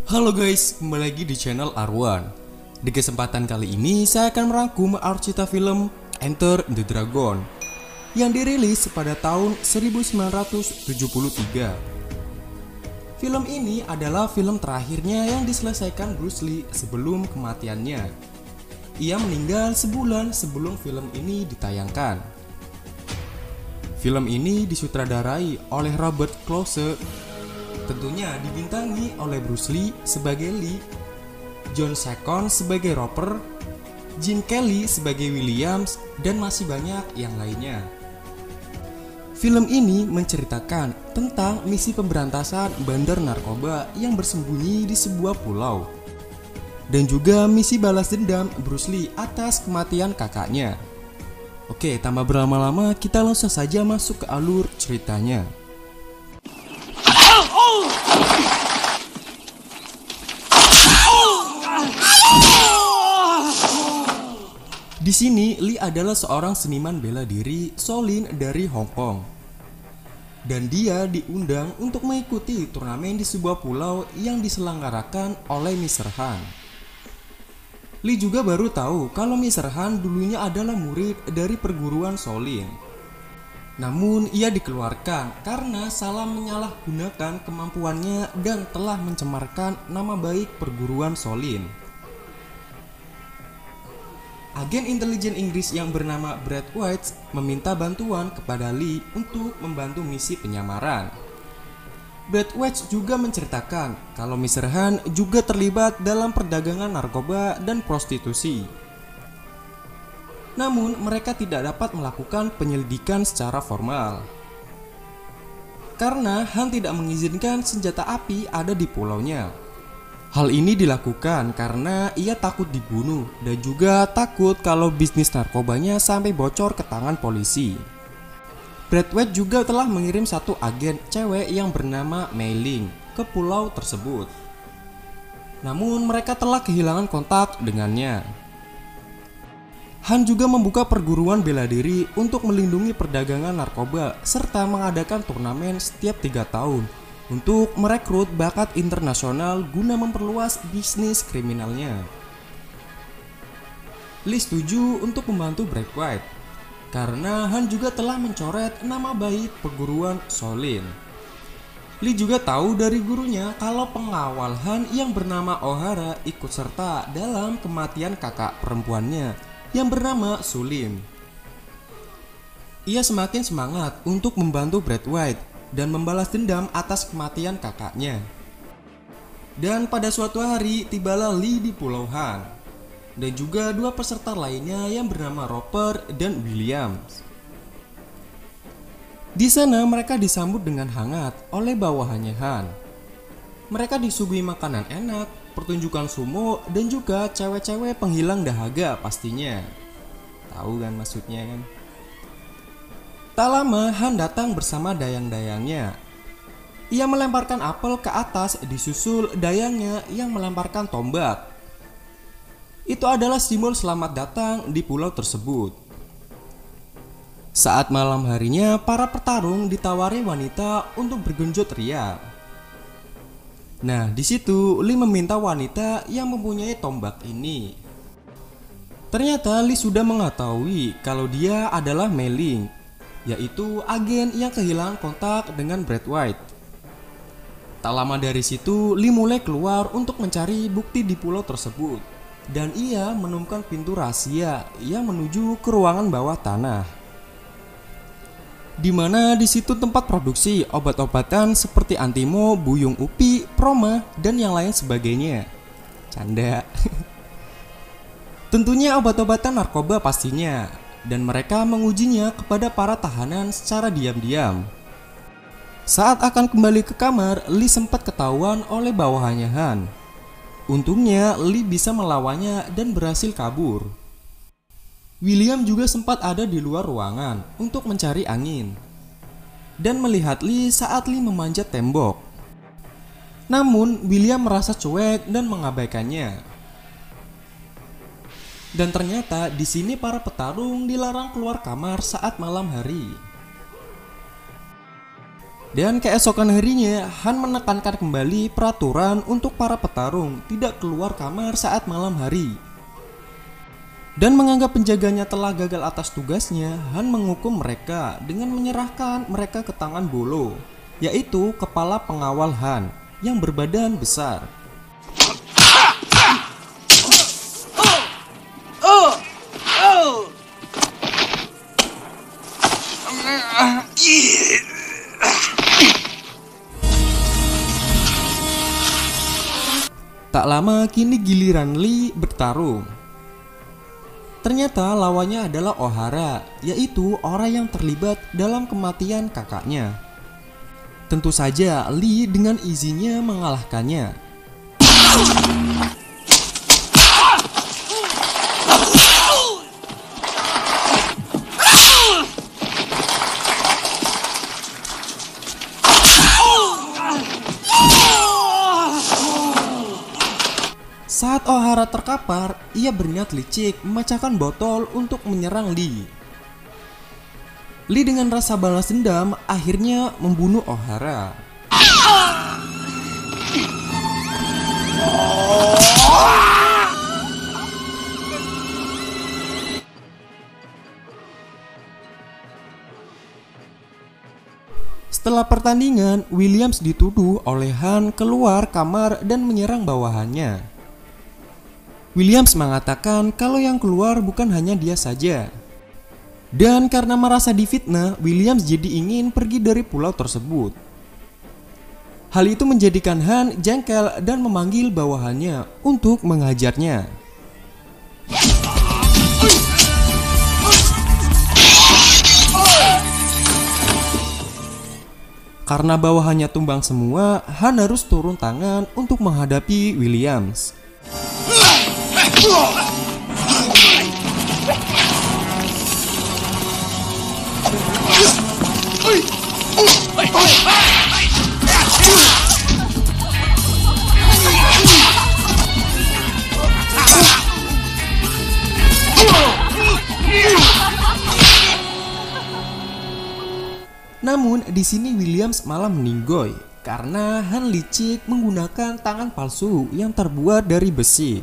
Halo guys, kembali lagi di channel Arwan. Di kesempatan kali ini saya akan merangkum alur cerita film Enter the Dragon yang dirilis pada tahun 1973. Film ini adalah film terakhirnya yang diselesaikan Bruce Lee sebelum kematiannya. Ia meninggal sebulan sebelum film ini ditayangkan. Film ini disutradarai oleh Robert Clouse, tentunya dibintangi oleh Bruce Lee sebagai Lee, John Second sebagai Roper, Gene Kelly sebagai Williams, dan masih banyak yang lainnya. Film ini menceritakan tentang misi pemberantasan bandar narkoba yang bersembunyi di sebuah pulau, dan juga misi balas dendam Bruce Lee atas kematian kakaknya. Oke, tanpa berlama-lama kita langsung saja masuk ke alur ceritanya. Di sini Lee adalah seorang seniman bela diri Shaolin dari Hong Kong. Dan dia diundang untuk mengikuti turnamen di sebuah pulau yang diselenggarakan oleh Mr. Han. Lee juga baru tahu kalau Mr. Han dulunya adalah murid dari perguruan Shaolin. Namun ia dikeluarkan karena salah menyalahgunakan kemampuannya dan telah mencemarkan nama baik perguruan Shaolin. Agen intelijen Inggris yang bernama Brad White meminta bantuan kepada Lee untuk membantu misi penyamaran. Brad White juga menceritakan kalau Mr. Han juga terlibat dalam perdagangan narkoba dan prostitusi. Namun mereka tidak dapat melakukan penyelidikan secara formal karena Han tidak mengizinkan senjata api ada di pulaunya. Hal ini dilakukan karena ia takut dibunuh dan juga takut kalau bisnis narkobanya sampai bocor ke tangan polisi. Brad White juga telah mengirim satu agen cewek yang bernama Mei Ling ke pulau tersebut. Namun mereka telah kehilangan kontak dengannya. Han juga membuka perguruan bela diri untuk melindungi perdagangan narkoba serta mengadakan turnamen setiap 3 tahun untuk merekrut bakat internasional guna memperluas bisnis kriminalnya. Lee setuju untuk membantu Brad White karena Han juga telah mencoret nama baik perguruan Shaolin. Lee juga tahu dari gurunya kalau pengawal Han yang bernama O'Hara ikut serta dalam kematian kakak perempuannya yang bernama Su Lim. Ia semakin semangat untuk membantu Brad White dan membalas dendam atas kematian kakaknya. Dan pada suatu hari tibalah Lee di Pulau Han dan juga 2 peserta lainnya yang bernama Roper dan Williams. Di sana mereka disambut dengan hangat oleh bawahannya Han. Mereka disuguhi makanan enak, pertunjukan sumo, dan juga cewek-cewek penghilang dahaga pastinya. Tahu kan maksudnya kan? Tak lama Han datang bersama dayang-dayangnya. Ia melemparkan apel ke atas disusul dayangnya yang melemparkan tombak. Itu adalah simbol selamat datang di pulau tersebut. Saat malam harinya, para petarung ditawari wanita untuk bergenjot ria. Nah, di situ Lee meminta wanita yang mempunyai tombak ini. Ternyata Lee sudah mengetahui kalau dia adalah Mei Ling, yaitu agen yang kehilangan kontak dengan Brad White. Tak lama dari situ, Lee mulai keluar untuk mencari bukti di pulau tersebut. Dan ia menemukan pintu rahasia yang menuju ke ruangan bawah tanah, di mana di situ tempat produksi obat-obatan seperti Antimo, Buyung Upi, Proma, dan yang lain sebagainya. Canda. Tentunya obat-obatan narkoba pastinya, dan mereka mengujinya kepada para tahanan secara diam-diam. Saat akan kembali ke kamar, Lee sempat ketahuan oleh bawahannya Han. Untungnya Lee bisa melawannya dan berhasil kabur. William juga sempat ada di luar ruangan untuk mencari angin dan melihat Lee saat Lee memanjat tembok. Namun William merasa cuek dan mengabaikannya. Dan ternyata di sini para petarung dilarang keluar kamar saat malam hari. Dan keesokan harinya, Han menekankan kembali peraturan untuk para petarung tidak keluar kamar saat malam hari. Dan menganggap penjaganya telah gagal atas tugasnya, Han menghukum mereka dengan menyerahkan mereka ke tangan Bolo, yaitu kepala pengawal Han yang berbadan besar. Tak lama kini giliran Lee bertarung. Ternyata lawannya adalah Ohara, yaitu orang yang terlibat dalam kematian kakaknya. Tentu saja Lee dengan izinnya mengalahkannya. Saat Ohara terkapar, ia berniat licik memecahkan botol untuk menyerang Lee. Lee dengan rasa balas dendam akhirnya membunuh Ohara. Setelah pertandingan, Williams dituduh oleh Han keluar kamar dan menyerang bawahannya. Williams mengatakan kalau yang keluar bukan hanya dia saja. Dan karena merasa difitnah, Williams jadi ingin pergi dari pulau tersebut. Hal itu menjadikan Han jengkel dan memanggil bawahannya untuk menghajarnya. Karena bawahannya tumbang semua, Han harus turun tangan untuk menghadapi Williams. Namun di sini Williams malah meninggoy karena Han licik menggunakan tangan palsu yang terbuat dari besi.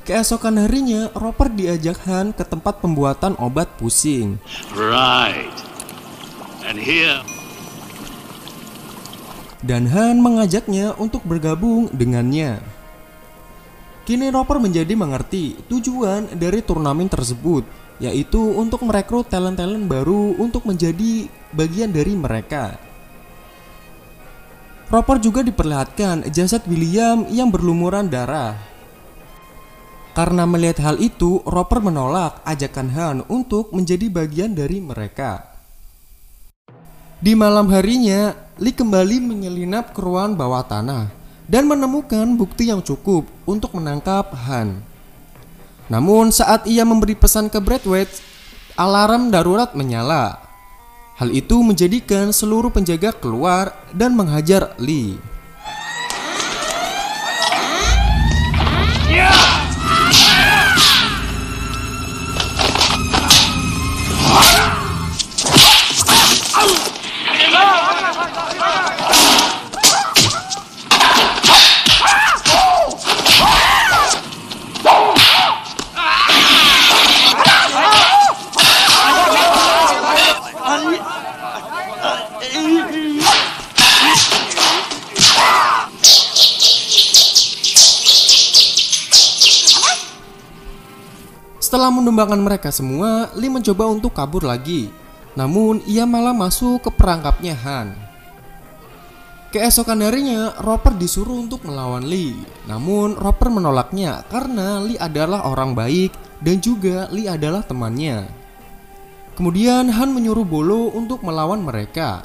Keesokan harinya, Roper diajak Han ke tempat pembuatan obat pusing. Right. And here. Dan Han mengajaknya untuk bergabung dengannya. Kini Roper menjadi mengerti tujuan dari turnamen tersebut, yaitu untuk merekrut talent-talent baru untuk menjadi bagian dari mereka. Roper juga diperlihatkan jasad William yang berlumuran darah. Karena melihat hal itu, Roper menolak ajakan Han untuk menjadi bagian dari mereka. Di malam harinya, Lee kembali menyelinap ke ruang bawah tanah dan menemukan bukti yang cukup untuk menangkap Han. Namun saat ia memberi pesan ke Braithwaite, alarm darurat menyala. Hal itu menjadikan seluruh penjaga keluar dan menghajar Lee. Setelah menumbangkan mereka semua, Lee mencoba untuk kabur lagi. Namun ia malah masuk ke perangkapnya Han. Keesokan harinya, Roper disuruh untuk melawan Lee. Namun Roper menolaknya karena Lee adalah orang baik dan juga Lee adalah temannya. Kemudian Han menyuruh Bolo untuk melawan mereka.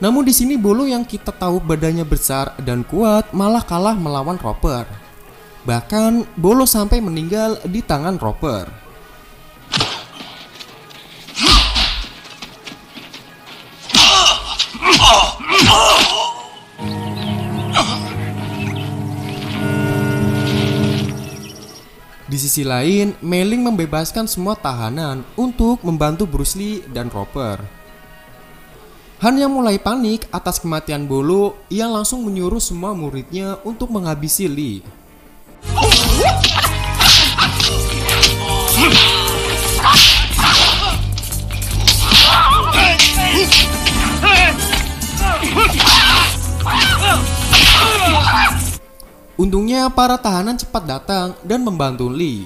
Namun di sini Bolo yang kita tahu badannya besar dan kuat malah kalah melawan Roper. Bahkan Bolo sampai meninggal di tangan Roper. Di sisi lain, Mei Ling membebaskan semua tahanan untuk membantu Bruce Lee dan Roper. Han yang mulai panik atas kematian Bolo, ia langsung menyuruh semua muridnya untuk menghabisi Lee. Untungnya para tahanan cepat datang dan membantu Lee.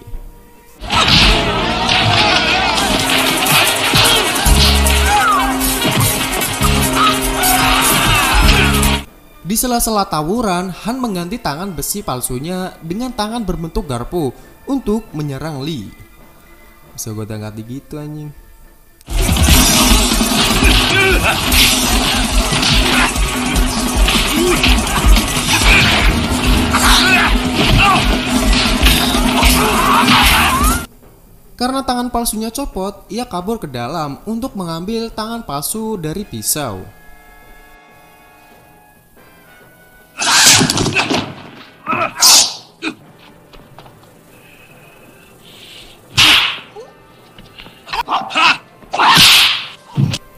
Di sela-sela tawuran, Han mengganti tangan besi palsunya dengan tangan berbentuk garpu untuk menyerang Lee. Bisa gue ganti gitu anjing. Karena tangan palsunya copot, ia kabur ke dalam untuk mengambil tangan palsu dari pisau.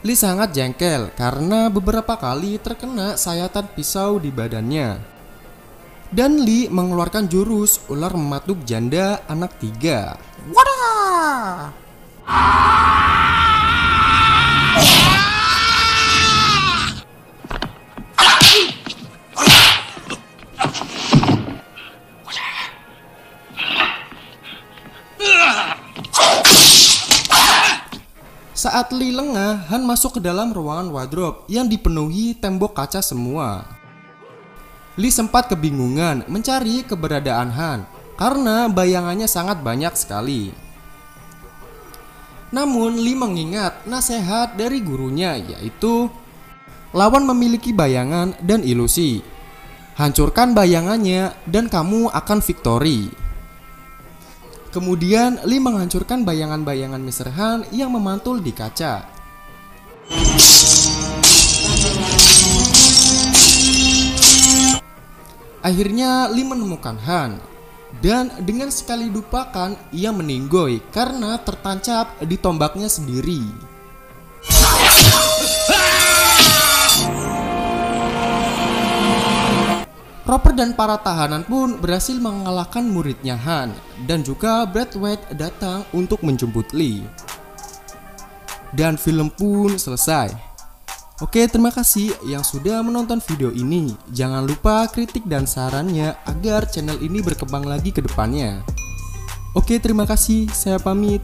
Lee sangat jengkel karena beberapa kali terkena sayatan pisau di badannya. Dan Lee mengeluarkan jurus ular mematuk janda anak 3. Wadah! Saat Lee lengah, Han masuk ke dalam ruangan wardrobe yang dipenuhi tembok kaca semua. Lee sempat kebingungan mencari keberadaan Han karena bayangannya sangat banyak sekali. Namun Lee mengingat nasihat dari gurunya, yaitu lawan memiliki bayangan dan ilusi. Hancurkan bayangannya dan kamu akan victory. Kemudian Lee menghancurkan bayangan-bayangan Mr. Han yang memantul di kaca. Akhirnya Lee menemukan Han, dan dengan sekali dupakan ia meninggoy karena tertancap di tombaknya sendiri. Roper dan para tahanan pun berhasil mengalahkan muridnya Han, dan juga Braithwaite datang untuk menjemput Lee. Dan film pun selesai. Oke, terima kasih yang sudah menonton video ini. Jangan lupa kritik dan sarannya agar channel ini berkembang lagi ke depannya. Oke, terima kasih. Saya pamit.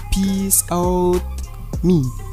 Peace out. Me.